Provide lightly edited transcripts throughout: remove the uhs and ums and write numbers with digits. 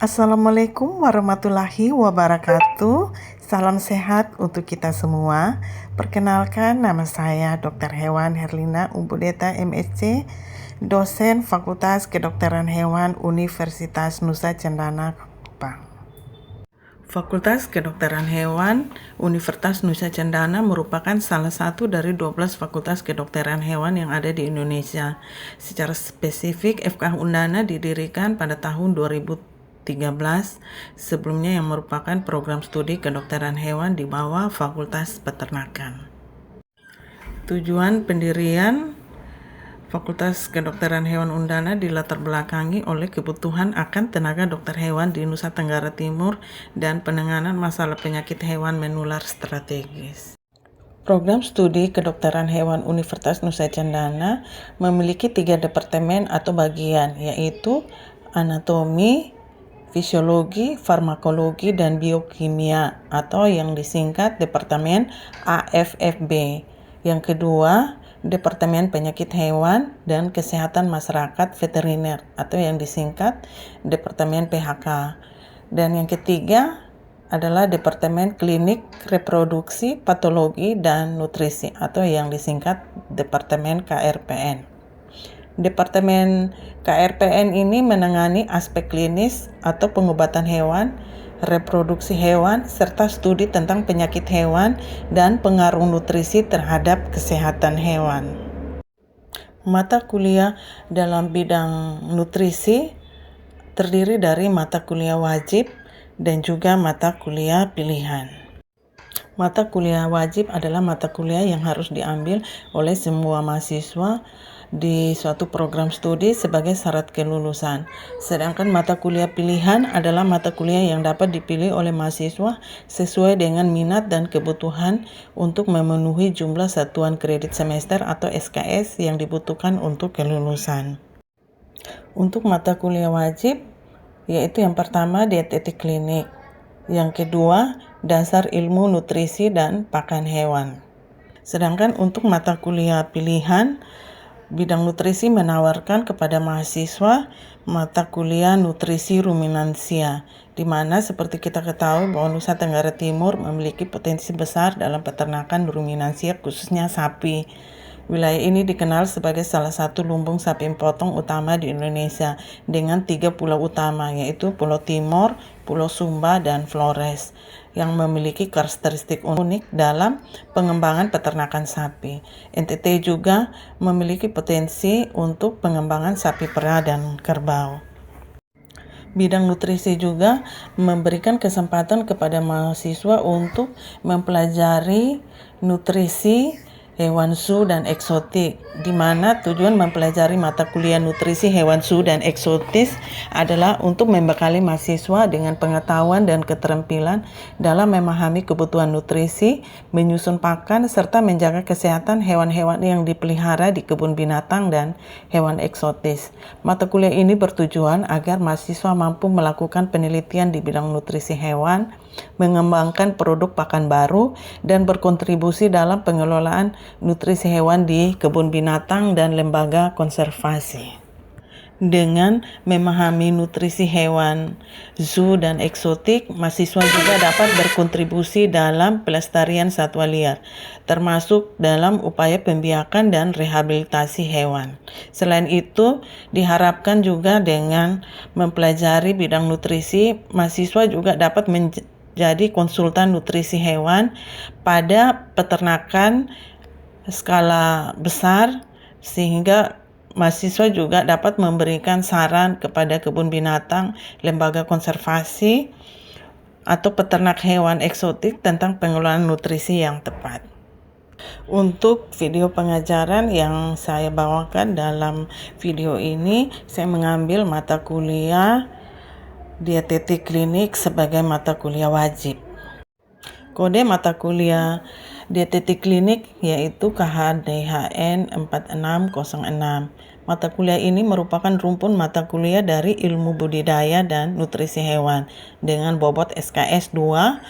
Assalamualaikum warahmatullahi wabarakatuh. Salam sehat untuk kita semua. Perkenalkan, nama saya Dr. Hewan Herlina Umbudeta MSc, dosen Fakultas Kedokteran Hewan Universitas Nusa Cendana, Kupang. Fakultas Kedokteran Hewan Universitas Nusa Cendana merupakan salah satu dari 12 fakultas kedokteran hewan yang ada di Indonesia. Secara spesifik, FK Undana didirikan pada tahun 2013, sebelumnya yang merupakan program studi kedokteran hewan di bawah Fakultas Peternakan. Tujuan pendirian Fakultas Kedokteran Hewan Undana dilatar belakangi oleh kebutuhan akan tenaga dokter hewan di Nusa Tenggara Timur dan penanganan masalah penyakit hewan menular strategis. Program studi kedokteran hewan Universitas Nusa Cendana memiliki 3 departemen atau bagian, yaitu anatomi, fisiologi, farmakologi, dan biokimia atau yang disingkat Departemen AFFB. Yang kedua, Departemen Penyakit Hewan dan Kesehatan Masyarakat Veteriner atau yang disingkat Departemen PHK. Dan yang ketiga adalah Departemen Klinik, Reproduksi, Patologi, dan Nutrisi atau yang disingkat Departemen KRPN. Departemen KRPN ini menangani aspek klinis atau pengobatan hewan, reproduksi hewan, serta studi tentang penyakit hewan dan pengaruh nutrisi terhadap kesehatan hewan. Mata kuliah dalam bidang nutrisi terdiri dari mata kuliah wajib dan juga mata kuliah pilihan. Mata kuliah wajib adalah mata kuliah yang harus diambil oleh semua mahasiswa di suatu program studi sebagai syarat kelulusan. Sedangkan mata kuliah pilihan adalah mata kuliah yang dapat dipilih oleh mahasiswa sesuai dengan minat dan kebutuhan untuk memenuhi jumlah satuan kredit semester atau SKS yang dibutuhkan untuk kelulusan. Untuk mata kuliah wajib, yaitu yang pertama dietetik klinik, yang kedua dasar ilmu nutrisi dan pakan hewan. Sedangkan untuk mata kuliah pilihan, bidang nutrisi menawarkan kepada mahasiswa mata kuliah nutrisi ruminansia, di mana seperti kita ketahui bahwa Nusa Tenggara Timur memiliki potensi besar dalam peternakan ruminansia khususnya sapi. Wilayah ini dikenal sebagai salah satu lumbung sapi potong utama di Indonesia dengan 3 pulau utama, yaitu Pulau Timor, Pulau Sumba, dan Flores, yang memiliki karakteristik unik dalam pengembangan peternakan sapi. NTT juga memiliki potensi untuk pengembangan sapi perah dan kerbau. Bidang nutrisi juga memberikan kesempatan kepada mahasiswa untuk mempelajari nutrisi hewan zoo dan eksotik, di mana tujuan mempelajari mata kuliah nutrisi hewan zoo dan eksotis adalah untuk membekali mahasiswa dengan pengetahuan dan keterampilan dalam memahami kebutuhan nutrisi, menyusun pakan, serta menjaga kesehatan hewan-hewan yang dipelihara di kebun binatang dan hewan eksotis. Mata kuliah ini bertujuan agar mahasiswa mampu melakukan penelitian di bidang nutrisi hewan, mengembangkan produk pakan baru, dan berkontribusi dalam pengelolaan nutrisi hewan di kebun binatang dan lembaga konservasi. Dengan memahami nutrisi hewan zoo dan eksotik, mahasiswa juga dapat berkontribusi dalam pelestarian satwa liar, termasuk dalam upaya pembiakan dan rehabilitasi hewan. Selain itu, diharapkan juga dengan mempelajari bidang nutrisi, mahasiswa juga dapat menjadi konsultan nutrisi hewan pada peternakan skala besar, sehingga mahasiswa juga dapat memberikan saran kepada kebun binatang, lembaga konservasi, atau peternak hewan eksotik tentang pengelolaan nutrisi yang tepat. Untuk video pengajaran yang saya bawakan dalam video ini, saya mengambil mata kuliah dietetik klinik sebagai mata kuliah wajib. Kode mata kuliah dietetik klinik yaitu KHDHN 4606. Mata kuliah ini merupakan rumpun mata kuliah dari ilmu budidaya dan nutrisi hewan dengan bobot SKS 2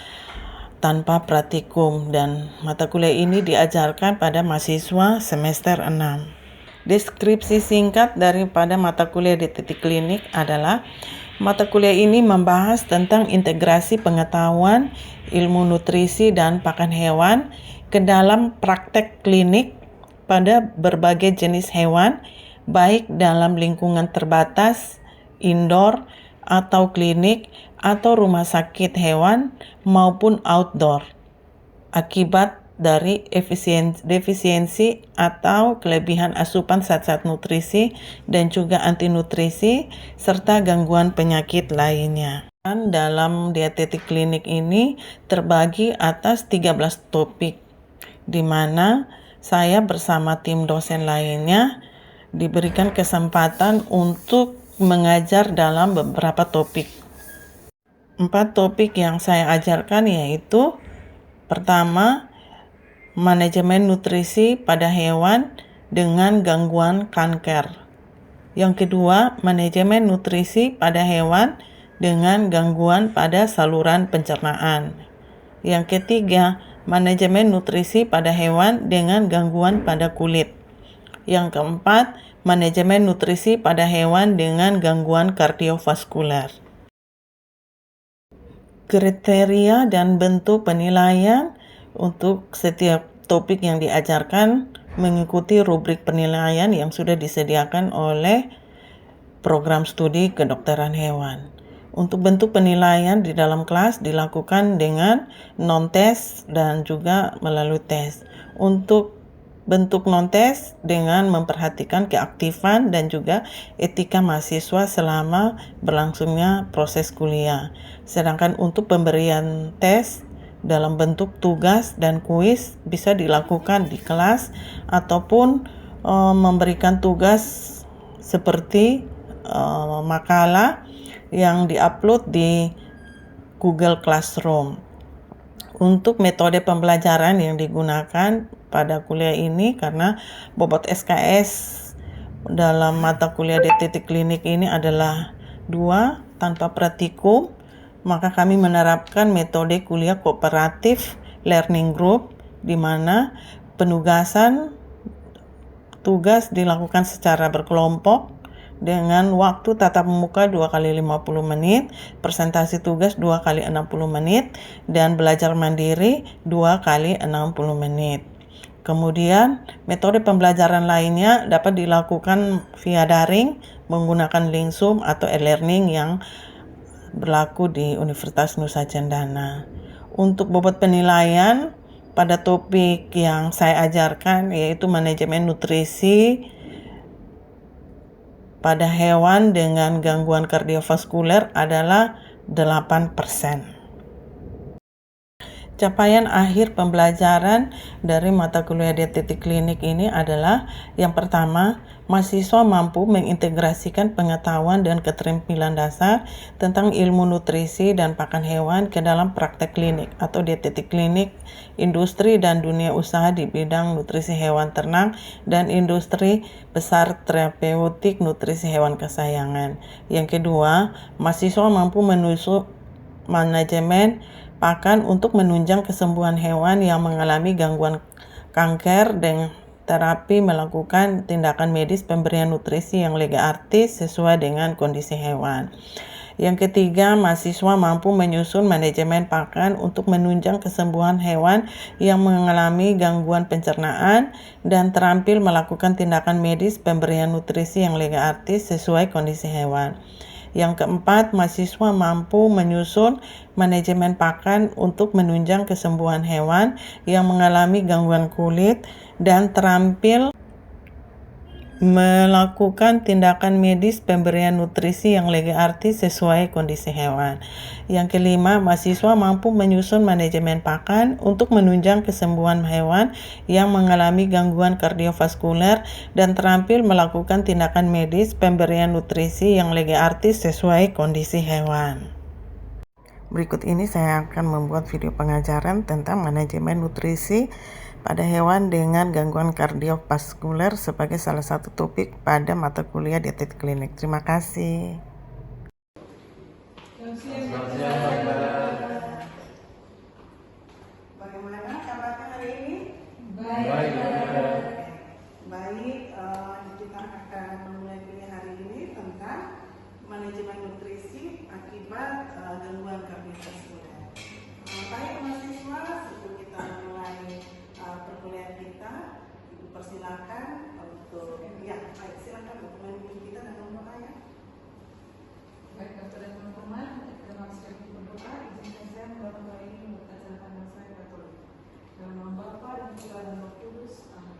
tanpa praktikum, dan mata kuliah ini diajarkan pada mahasiswa semester 6. Deskripsi singkat daripada mata kuliah dietetik klinik adalah Mata kuliah ini membahas tentang integrasi pengetahuan, ilmu nutrisi dan pakan hewan ke dalam praktek klinik pada berbagai jenis hewan, baik dalam lingkungan terbatas, indoor, atau klinik, atau rumah sakit hewan, maupun outdoor. Akibat dari defisiensi atau kelebihan asupan zat-zat nutrisi dan juga antinutrisi serta gangguan penyakit lainnya. Dan dalam dietetik klinik ini terbagi atas 13 topik, di mana saya bersama tim dosen lainnya diberikan kesempatan untuk mengajar dalam beberapa topik. 4 topik yang saya ajarkan yaitu pertama, manajemen nutrisi pada hewan dengan gangguan kanker. Yang kedua, manajemen nutrisi pada hewan dengan gangguan pada saluran pencernaan. Yang ketiga, manajemen nutrisi pada hewan dengan gangguan pada kulit. Yang keempat, manajemen nutrisi pada hewan dengan gangguan kardiovaskuler. Kriteria dan bentuk penilaian untuk setiap topik yang diajarkan mengikuti rubrik penilaian yang sudah disediakan oleh program studi kedokteran hewan. Untuk bentuk penilaian di dalam kelas dilakukan dengan non-tes dan juga melalui tes. Untuk bentuk non-tes dengan memperhatikan keaktifan dan juga etika mahasiswa selama berlangsungnya proses kuliah. Sedangkan untuk pemberian tes dalam bentuk tugas dan kuis bisa dilakukan di kelas ataupun memberikan tugas seperti makalah yang diupload di Google Classroom. Untuk metode pembelajaran yang digunakan pada kuliah ini, karena bobot SKS dalam mata kuliah dietetik klinik ini adalah 2 tanpa praktikum, maka kami menerapkan metode kuliah kooperatif learning group, di mana penugasan tugas dilakukan secara berkelompok dengan waktu tatap muka 2 kali 50 menit, presentasi tugas 2 kali 60 menit, dan belajar mandiri 2 kali 60 menit. Kemudian, metode pembelajaran lainnya dapat dilakukan via daring menggunakan link Zoom atau e-learning yang berlaku di Universitas Nusa Cendana. Untuk bobot penilaian pada topik yang saya ajarkan yaitu manajemen nutrisi pada hewan dengan gangguan kardiovaskuler adalah 8%. Capaian akhir pembelajaran dari mata kuliah dietetik klinik ini adalah yang pertama, mahasiswa mampu mengintegrasikan pengetahuan dan keterampilan dasar tentang ilmu nutrisi dan pakan hewan ke dalam praktek klinik atau dietetik klinik, industri dan dunia usaha di bidang nutrisi hewan ternak dan industri besar terapeutik nutrisi hewan kesayangan. Yang kedua, mahasiswa mampu menusuk manajemen pakan untuk menunjang kesembuhan hewan yang mengalami gangguan kanker dengan terapi melakukan tindakan medis pemberian nutrisi yang lega artis sesuai dengan kondisi hewan. Yang ketiga, mahasiswa mampu menyusun manajemen pakan untuk menunjang kesembuhan hewan yang mengalami gangguan pencernaan dan terampil melakukan tindakan medis pemberian nutrisi yang lega artis sesuai kondisi hewan. Yang keempat, mahasiswa mampu menyusun manajemen pakan untuk menunjang kesembuhan hewan yang mengalami gangguan kulit dan terampil melakukan tindakan medis pemberian nutrisi yang lega artis sesuai kondisi hewan. Yang kelima, mahasiswa mampu menyusun manajemen pakan untuk menunjang kesembuhan hewan yang mengalami gangguan kardiovaskuler dan terampil melakukan tindakan medis pemberian nutrisi yang lega artis sesuai kondisi hewan. Berikut ini saya akan membuat video pengajaran tentang manajemen nutrisi pada hewan dengan gangguan kardiovaskuler sebagai salah satu topik pada mata kuliah dietetik klinik. Terima kasih. Bagaimana kabarnya hari ini? Baik. Kita akan memulai kuliah hari ini tentang manajemen nutrisi akibat gangguan kardiovaskuler. Baik mahasiswa, sebelum kita mulai perkuliahan kita, Ibu persilakan untuk baik silakan untuk memimpin kita dengan doa ya. Baik, kepada teman-teman, kita langsung berdoa. Izinkan saya membawa doa ini membacakan yang saya Katolik. Dalam nama Bapa dan Putra dan Roh Kudus. Amin.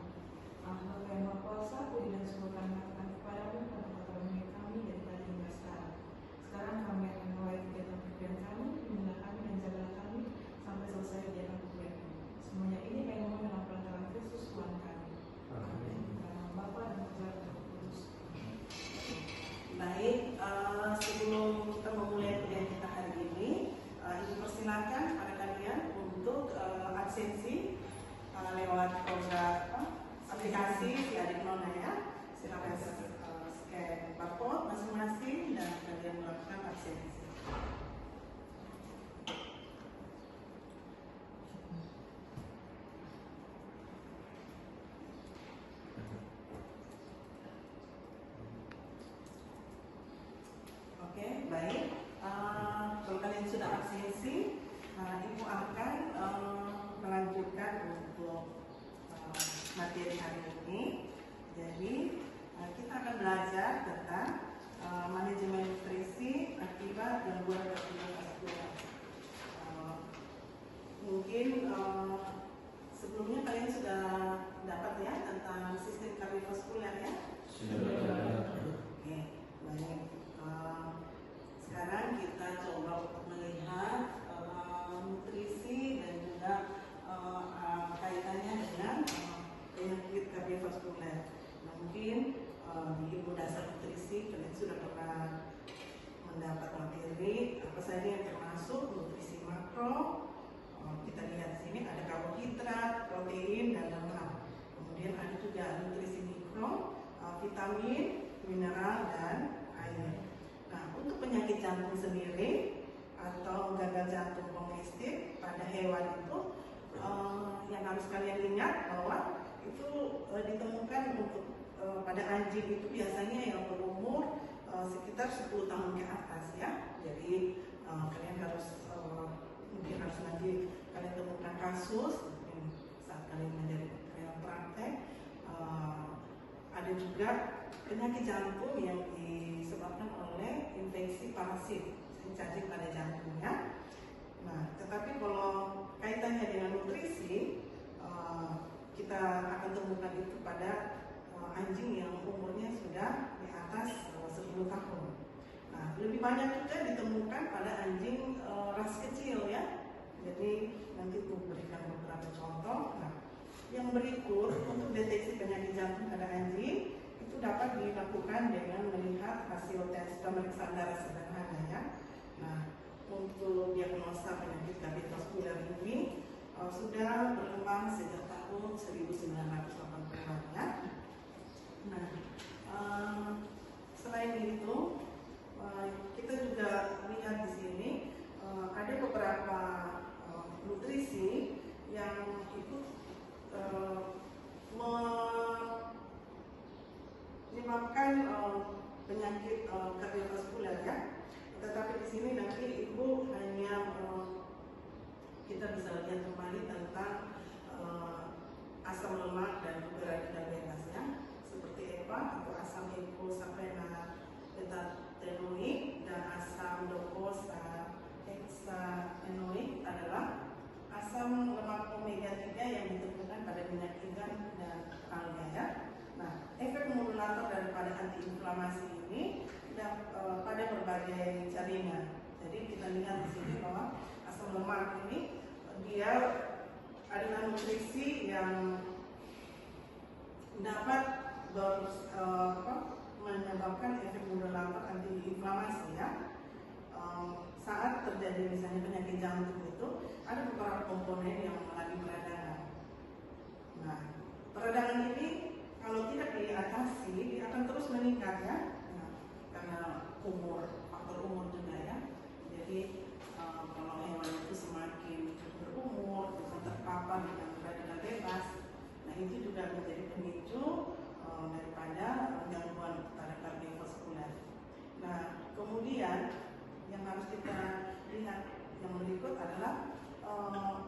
Allah yang Maha Kuasa, puji dan syukur kami katakan kepadamu karena kata kami dari tadi hingga sekarang. Sekarang kami akan mulai kegiatan perkuliahan kami, membina kami dan jaga kami sampai selesai kegiatan perkuliahan ini. Semuanya ini kami mohon dalam perantaraan Kristus Tuhan kami. Amin. Dalam nama Bapa dan Putra dan Roh Kudus. Baik, sebelum kita memulai kuliah kita hari ini, Ibu persilakan pada kalian untuk absensi lewat program aplikasi si Adik Nona ya. Silakan scan barcode masing-masing dan kalian melakukan absensi. Oke, baik. Kalau kalian sudah absensi, Ibu akan melanjutkan untuk materi hari ini. Jadi kita akan belajar tentang manajemen nutrisi akibat gangguan kardiovaskuler. Mungkin sebelumnya kalian sudah dapat ya tentang sistem kardiovaskuler ya? Sudah. Oke, baik. Sekarang kita coba untuk melihat nutrisi dan juga kaitannya dengan penyakit kardiovaskuler. Nah, mungkin di ilmu dasar nutrisi kalian sudah pernah mendapat materi apa saja yang termasuk nutrisi makro. Kita lihat sini ada karbohidrat, protein, dan lemak. Kemudian ada juga nutrisi mikro, vitamin, mineral, dan air. Nah, untuk penyakit jantung sendiri atau gagal jantung domestik pada hewan itu yang harus kalian ingat bahwa itu ditemukan untuk pada anjing itu biasanya yang berumur sekitar 10 tahun ke atas ya. Jadi kalian harus mungkin harus nanti kalian temukan kasus saat kalian menjadi praktek. Ada juga penyakit jantung yang disebabkan oleh infeksi parasit cacing pada jantungnya. Nah, tetapi kalau kaitannya dengan nutrisi, kita akan temukan itu pada anjing yang umurnya sudah di atas 10 tahun. Nah, lebih banyak juga ditemukan pada anjing ras kecil ya. Jadi nanti untuk berikan beberapa contoh. Nah, yang berikut untuk deteksi penyakit jantung pada anjing itu dapat dilakukan dengan melihat hasil tes pemeriksaan darah sederhana ya. Nah, untuk diagnosa penyakit kardiovaskuler ini sudah berkembang sejak tahun 1980-an ya. Nah, selain itu kita juga lihat di sini ada beberapa nutrisi yang ikut menyebabkan penyakit kardiovaskuler ya. Tetapi di sini nanti Ibu hanya kita bisa lihat kembali tentang asam lemak dan juga radikal bebas ya, seperti EPA atau asam eicosapentaenoid dan asam docosa hexaenoid adalah asam lemak omega 3 yang ditemukan pada minyak ikan dan alga ya. Nah, efek modulator daripada antiinflamasi ini pada berbagai jaringan. Jadi kita lihat di sini bahwa asam lemak ini dia adalah nutrisi yang dapat menyebabkan efek modulator antiinflamasi ya. Saat terjadi misalnya penyakit jantung itu ada beberapa komponen yang mengalami peradangan. Nah, peradangan ini kalau tidak diatasi dia akan terus meningkat ya. Nah, karena faktor umur juga ya. Jadi kalau hewan itu semakin berumur terpapar dengan radikal bebas, nah itu juga menjadi pemicu daripada gangguan pada kardiovaskuler. Nah, kemudian yang harus kita lihat yang berikut adalah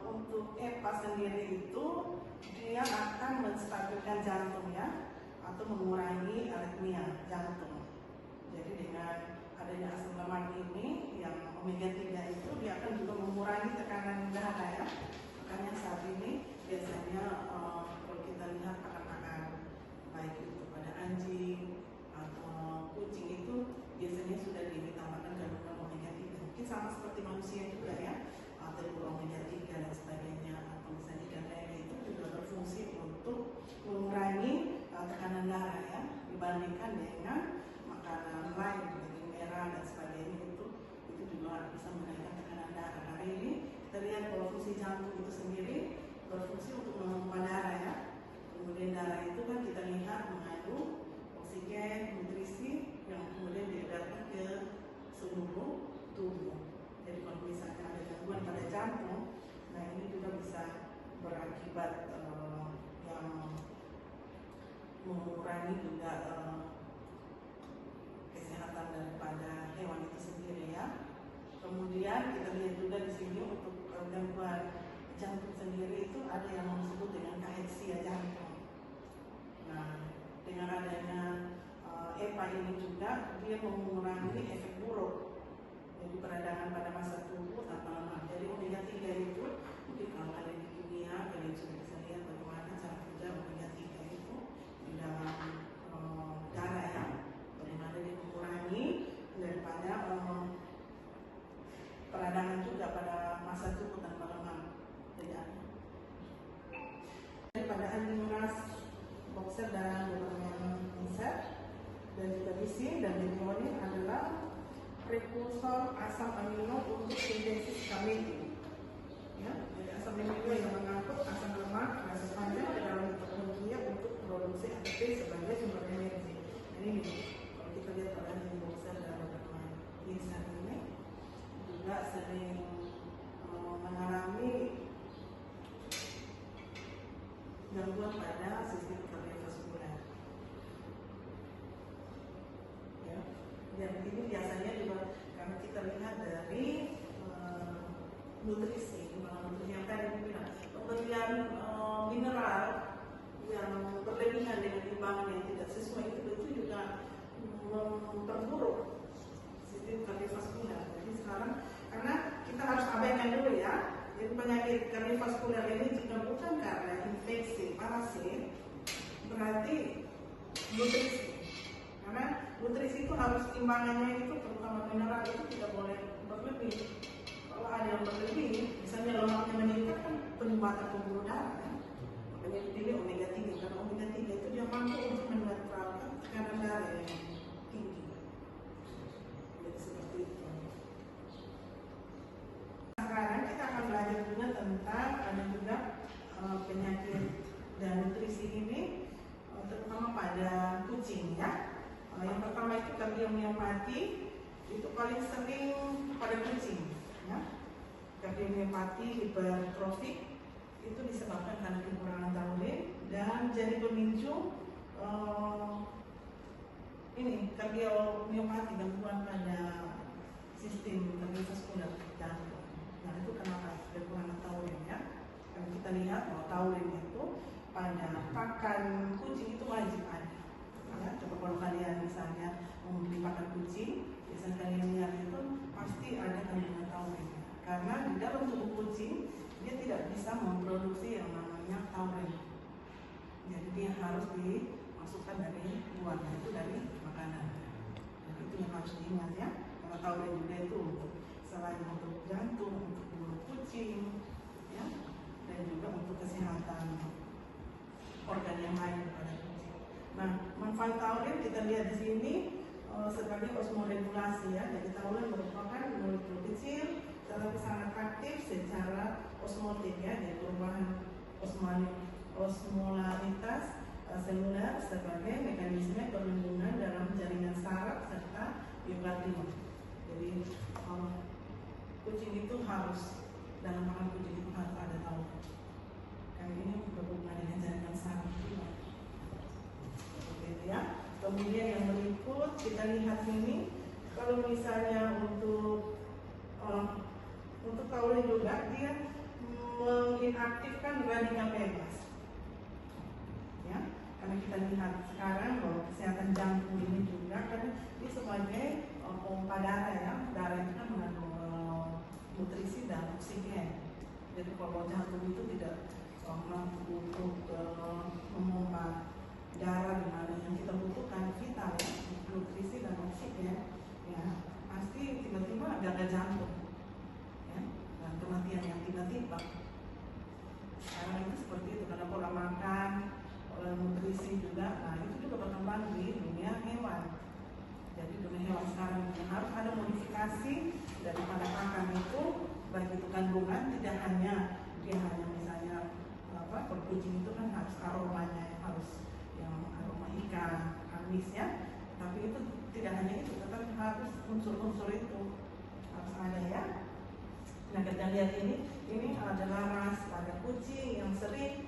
untuk EPA sendiri itu dia akan menstabilkan jantung ya, atau mengurangi aritmia jantung. Jadi dengan adanya asam lemak ini yang omega 3 itu dia akan juga mengurangi tekanan darah ya. Makanya saat ini biasanya kalau kita lihat pakan-pakan baik itu pada anjing atau kucing itu biasanya sudah ditambahkan kandungan omega 3. Mungkin sama seperti manusia juga ya, telur omega 3 dan sebagainya, atau misalnya ikan lele itu juga berfungsi untuk mengurangi tekanan darah ya, dibandingkan dengan makanan lain daging merah dan sebagainya itu juga bisa menaikkan tekanan darah. Hari ini kita lihat bahwa fungsi jantung itu sendiri berfungsi untuk memompa darah ya. Kemudian darah itu kan kita lihat mengandung oksigen, nutrisi yang kemudian diedarkan ke seluruh tubuh. Jadi kalau misalnya ada gangguan pada jantung, nah ini juga bisa berakibat yang mengurangi juga kesehatan daripada hewan itu sendiri ya. Kemudian kita lihat juga di sini untuk gangguan jantung sendiri itu ada yang disebut dengan kaheksia jantung. Nah, dengan adanya EPA ini juga dia mengurangi efek buruk. Jadi peradangan pada masa tubuh tanpa lemak. Jadi omega 3 itu mungkin kalau ada di dunia kalian sudah bisa lihat bagaimana cara kerja omega 3 itu di dalam darah ya. Bagaimana dia mengurangi daripada peradangan juga pada masa tubuh tanpa lemak. Jadi pada anjing ras boxer dan beberapa insect dan juga bisi dan dihormonin adalah prekursor asam amino untuk sintesis kametin. Ya, jadi asam amino yang mengangkut asam lemak rasa panjang ke dalam mitokondria untuk produksi ATP sebagai sumber energi. Ini kalau kita lihat pada anjing boxer dan beberapa insect ini juga sering mengalami gangguan pada sistem kardiovaskular. Ya. Dan ini biasanya juga karena kita lihat dari nutrisi yang tadi dibilang, pemberian mineral yang berlebihan dengan timbangan yang tidak sesuai itu juga memperburuk sistem kardiovaskular. Jadi sekarang karena kita harus abaikan dulu ya. Jadi penyakit kardiovaskular ini jika bukan karena infeksi parasit berarti nutrisi. Karena nutrisi itu harus timbangannya itu terutama mineral itu tidak boleh berlebih. Kalau ada yang berlebih, misalnya lemaknya meningkat kan penyumbatan pembuluh darah kan. Makanya dipilih omega 3 karena omega 3 itu dia mampu untuk menetralkan tekanan darah yang tinggi. Jadi seperti itu. Sekarang kita akan belajar juga tentang ada juga penyakit dan nutrisi ini terutama pada kucing ya. Yang pertama itu kardiomiopati, itu paling sering pada kucing ya. Kardiomiopati hipertrofik itu disebabkan karena kekurangan taurin dan jadi pemicu ini kardiomiopati, gangguan pada sistem kardiovaskular jantung. Nah itu kenapa kekurangan taurin ya. Kalau kita lihat bahwa taurin itu pada pakan kucing itu wajib ada. Ya, coba kalau kalian misalnya membeli pakan kucing, biasanya kalian lihat itu pasti ada kandungan taurin. Karena di dalam tubuh kucing dia tidak bisa memproduksi yang namanya taurin. Jadi dia harus dimasukkan dari luar, itu dari makanan. Jadi itu yang harus diingat ya. Karena taurin juga itu untuk selain untuk jantung, untuk bulu kucing, ya, dan juga untuk kesehatan organ yang lain pada kucing. Nah, manfaat taurin kita lihat di sini sebagai osmoregulasi ya. Jadi taurin merupakan molekul kecil tetapi sangat aktif secara osmotik ya. Jadi perubahan osmolaritas seluler sebagai mekanisme perlindungan dalam jaringan saraf serta eukardium. Jadi kucing itu harus dalam makan kucing itu harus ada taurin. Karena ini berhubungan dengan jaringan saraf juga. Ya. Kemudian yang berikut kita lihat ini, kalau misalnya untuk eh, untuk taurine juga dia menginaktifkan radikal bebas. Ya, karena kita lihat sekarang bahwa kesehatan jantung ini juga kan dia sebagai pompa darah ya, darah itu kan mengandung nutrisi dan oksigen. Jadi kalau jantung itu tidak mampu untuk memompa darah di mana yang kita butuhkan vital ya, nutrisi dan oksigen, ya pasti tiba-tiba gagal jantung, ya, dan kematian yang tiba-tiba. Sekarang itu seperti itu karena pola makan, pola nutrisi juga, nah itu juga berkembang di dunia hewan. Jadi dunia hewan sekarang harus ada modifikasi daripada pakan itu, baik itu kandungan, tidak hanya dia hanya misalnya per kucing itu kan harus aromanya harus yang aroma ikan, amis ya, tapi itu tidak hanya itu, tetapi harus unsur-unsur itu harus ada ya. Nah kita lihat ini adalah ras pada kucing yang sering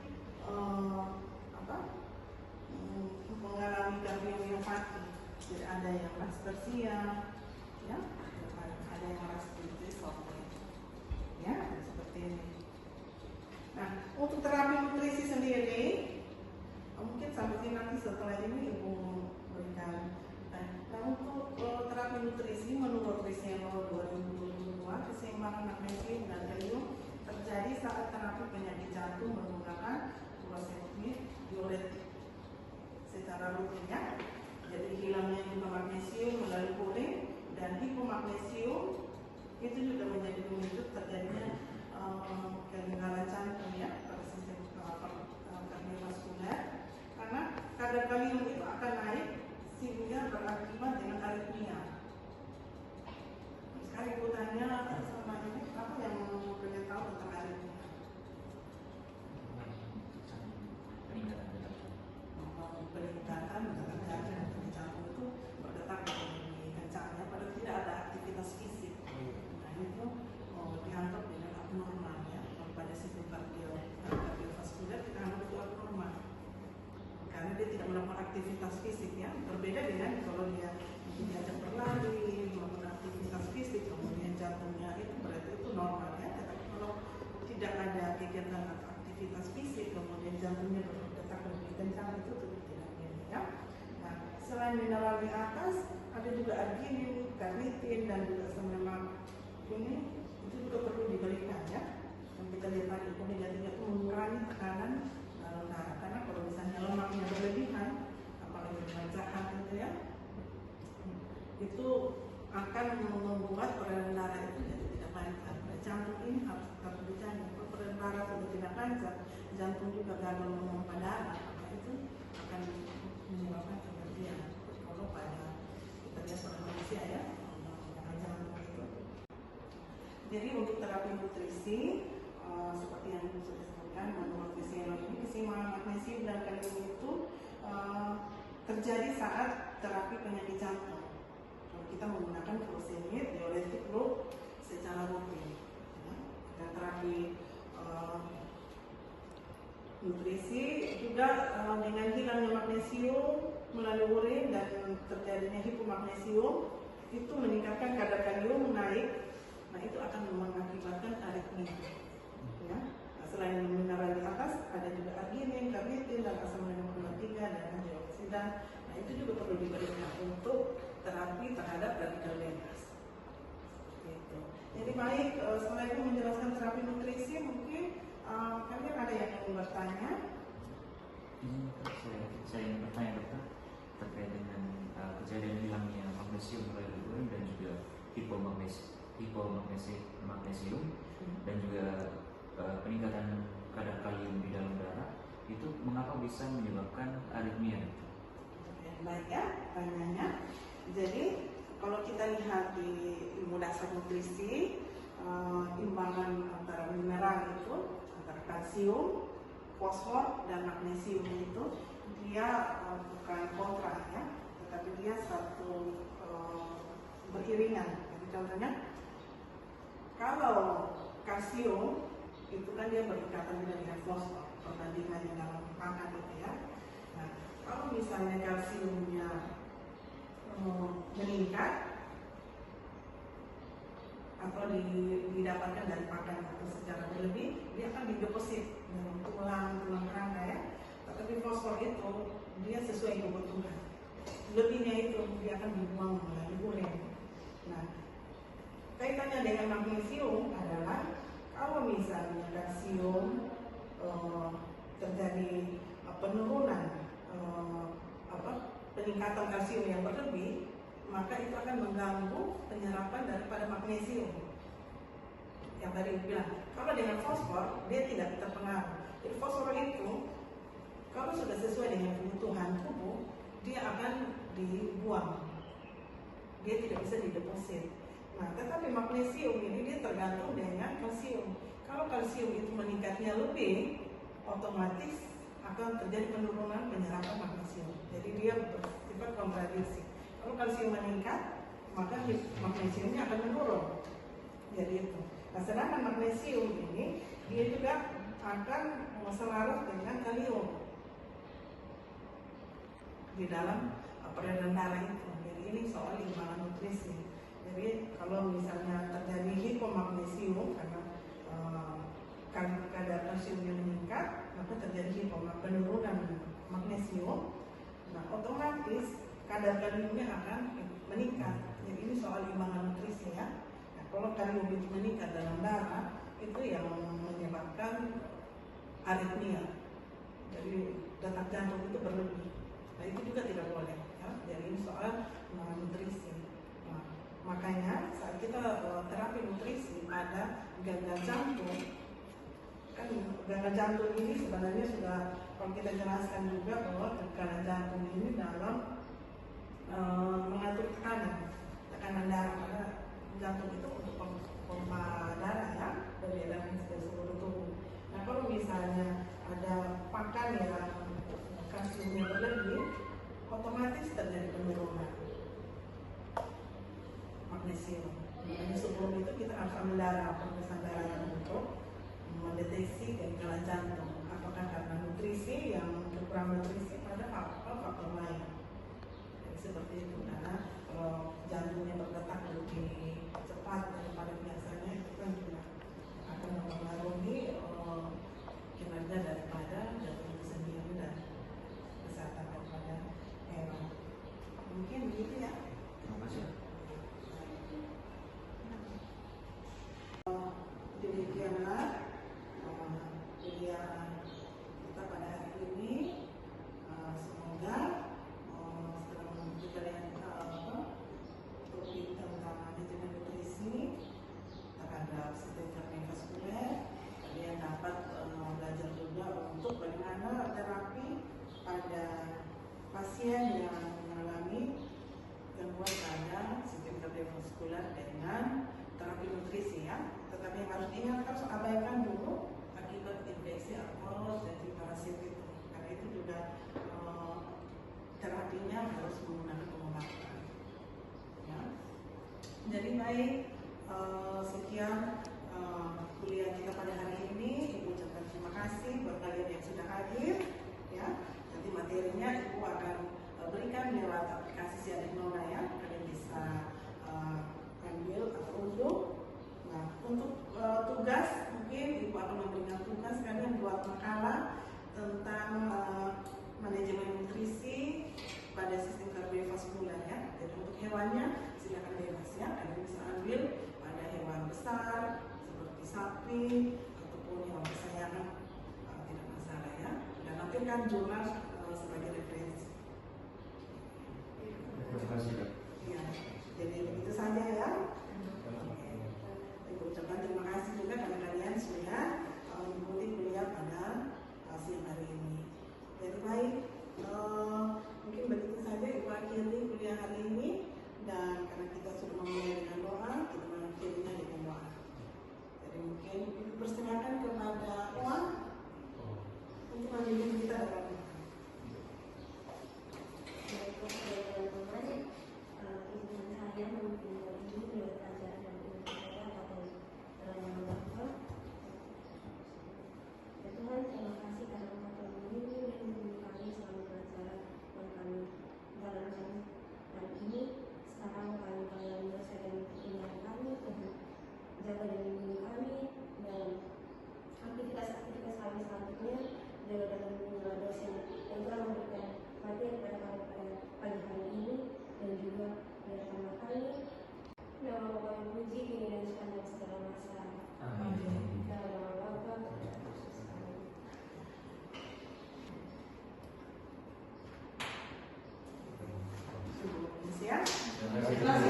mengalami kardiomiopati. Jadi ada yang ras Persia, ya, ada yang ras British, ya, seperti ini. Nah, untuk terapi nutrisi sendiri, mungkin sampai sini nanti setelah ini Ibu berikan. Nah, untuk terapi nutrisi menurut Risevo 2022, keseimbangan magnesium dan kalium terjadi saat terapi penyakit jantung menggunakan furosemid diuretik secara rutin ya. Jadi hilangnya juga magnesium melalui urin dan hipomagnesium itu juga menjadi pemicu terjadinya kegagalan jantung ya pada sistem kardiovaskuler, karena kadar kalium itu akan naik sehingga berakibat dengan aritmia. Sekarang Ibu tanya sama ini apa yang pengen tahu tentang aritmia? Peningkatan jantung itu berdetak lebih kencangnya padahal tidak ada aktivitas fisik. Nah itu dianggap dengan abnormal ya. Pada sistem kardiovaskuler kita anggap itu abnormal karena dia tidak melakukan aktivitas fisik ya. Berbeda dengan kalau dia diajak berlari, melakukan aktivitas fisik, kemudian jantungnya itu berarti itu normal ya. Tetapi kalau tidak ada kegiatan atau aktivitas fisik, kemudian jantungnya berdetak lebih kencang itu tidak ini ya. Nah, selain mineral di atas, ada juga arginin, karnitin dan juga asam lemak ini itu juga perlu diberikan ya. Dan kita lihat tadi omega 3 itu mengurangi tekanan dalam darah, karena kalau misalnya lemaknya berlebihan, apalagi dengan jahat gitu ya, itu akan membuat peredaran darah itu jadi tidak lancar. Jantung ini harus tetap dijaga. Kalau peredaran darah sudah tidak lancar, jantung juga gagal memompa darah, maka itu akan menyebabkan kematian. Kalau pada kita lihat pada manusia ya, jantung itu. Jadi untuk terapi nutrisi seperti yang sudah disebutkan menurut Risevo ini, keseimbangan magnesium dan kalium itu terjadi saat terapi penyakit jantung. Kalau kita menggunakan furosemid diuretik secara rutin, ya. Dan terapi nutrisi juga dengan hilangnya magnesium melalui urin dan terjadinya hipomagnesium itu meningkatkan kadar kalium naik. Nah itu akan mengakibatkan aritmia. Ya. Nah, selain mineral di atas ada juga arginin, karnitin dan asam lemak 3 dan antioksidan. Nah itu juga perlu diberikan untuk terapi terhadap radikal bebas. Gitu. Jadi baik, setelah itu menjelaskan terapi nutrisi, mungkin kalian ada yang ingin bertanya? Saya ingin bertanya dokter terkait dengan kejadian hilangnya magnesium melalui urin dan juga hipomagnesium dan juga peningkatan kadar kalium di dalam darah itu mengapa bisa menyebabkan aritmia? Baik ya, pertanyaannya. Jadi kalau kita lihat di ilmu dasar nutrisi, imbangan antara mineral itu antara kalsium, fosfor dan magnesium itu dia bukan kontra ya, tetapi dia satu beriringan. Jadi contohnya kalau kalsium itu kan dia berikatan juga dengan fosfor, perbandingannya dalam makan itu ya. Nah, kalau misalnya kalsiumnya meningkat atau didapatkan dari pakan atau secara berlebih, dia akan dideposit dalam tulang kerangka ya. Tetapi fosfor itu dia sesuai kebutuhan. Lebihnya itu dia akan dibuang melalui urin. Nah, kaitannya dengan magnesium adalah kalau misalnya kalsium terjadi penurunan peningkatan kalsium yang berlebih, maka itu akan mengganggu penyerapan daripada magnesium. Yang tadi bilang, kalau dengan fosfor dia tidak terpengaruh. Jadi fosfor itu kalau sudah sesuai dengan kebutuhan tubuh, dia akan dibuang. Dia tidak bisa dideposit. Nah, tetapi magnesium ini dia tergantung dengan kalsium. Kalau kalsium itu meningkatnya lebih, otomatis akan terjadi penurunan penyerapan magnesium. Jadi dia bersifat kontradiksi. Kalau kalsium meningkat, maka magnesiumnya akan menurun. Jadi itu. Nah, sedangkan magnesium ini dia juga akan selaras dengan kalium di dalam peredaran darah itu. Jadi ini soal imbalan nutrisi. Jadi kalau misalnya terjadi hipomagnesium karena kadar kalsiumnya meningkat, maka terjadi penurunan magnesium. Nah, otomatis kadar kaliumnya akan meningkat. Jadi ini soal imbangan nutrisi ya. Nah, kalau kalium itu meningkat dalam darah, itu yang menyebabkan aritmia. Jadi detak jantung itu berlebih. Nah, itu juga tidak boleh ya. Jadi ini soal nutrisi. Nah, makanya saat kita terapi nutrisi ada gagal jantung. Kan gagal jantung ini sebenarnya sudah kalau kita jelaskan juga bahwa gagal jantung ini dalam mengatur tekanan darah, karena jantung itu untuk pompa darah ya, beredar ke seluruh tubuh. Nah, kalau misalnya ada pakan yang kalsiumnya berlebih, otomatis terjadi penurunan magnesium. Makanya sebelum itu kita harus ambil darah, pemeriksaan darah untuk mendeteksi gangguan jantung. Apakah karena nutrisi yang kurang nutrisi pada faktor lain. Jadi seperti itu, karena kalau jantungnya berdetak lebih cepat daripada biasanya, itu kan juga akan mempengaruhi kinerja daripada jantung itu sendiri dan kesehatan daripada hewan. Mungkin begitu ya. Terima kasih. Demikianlah kuliah kita pada hari ini. Semoga setelah kita lihat topik tentang manajemen nutrisi terhadap sistem kardiovaskuler, kalian dapat belajar juga untuk bagaimana terapi pada pasien yang mengalami gangguan pada sistem kardiovaskuler dengan terapi nutrisi ya. Tetapi yang harus diingat, harus abaikan dulu akibat infeksi atau jadi parasit itu, karena itu juga terapinya harus menggunakan pengobatan ya. Jadi baik, sekian kuliah kita pada hari ini. Ibu ucapkan terima kasih buat kalian yang sudah hadir ya. Nanti materinya Ibu akan berikan lewat aplikasi Siadik Nona ya. Kalian bisa ambil atau unduh. Nah, untuk tugas mungkin Ibu akan memberikan tugas kalian buat makalah tentang manajemen nutrisi pada sistem kardiovaskuler ya. Jadi untuk hewannya silakan bebas ya. Kalian bisa ambil pada hewan besar seperti sapi ataupun hewan kesayangan, tidak masalah ya. Dan nanti kan jurnal sebagai referensi. Terima kasih. Ya, jadi begitu saja ya. Ibu ucapkan terima kasih juga karena kalian sudah mengikuti kuliah pada siang hari ini. Jadi baik, mungkin begitu saja Ibu akhiri kuliah hari ini, dan karena kita sudah memulai dengan doa, kita mengakhirinya dengan doa. Jadi mungkin Ibu persilakan kepada Oa untuk memimpin kita dalam doa. Setelah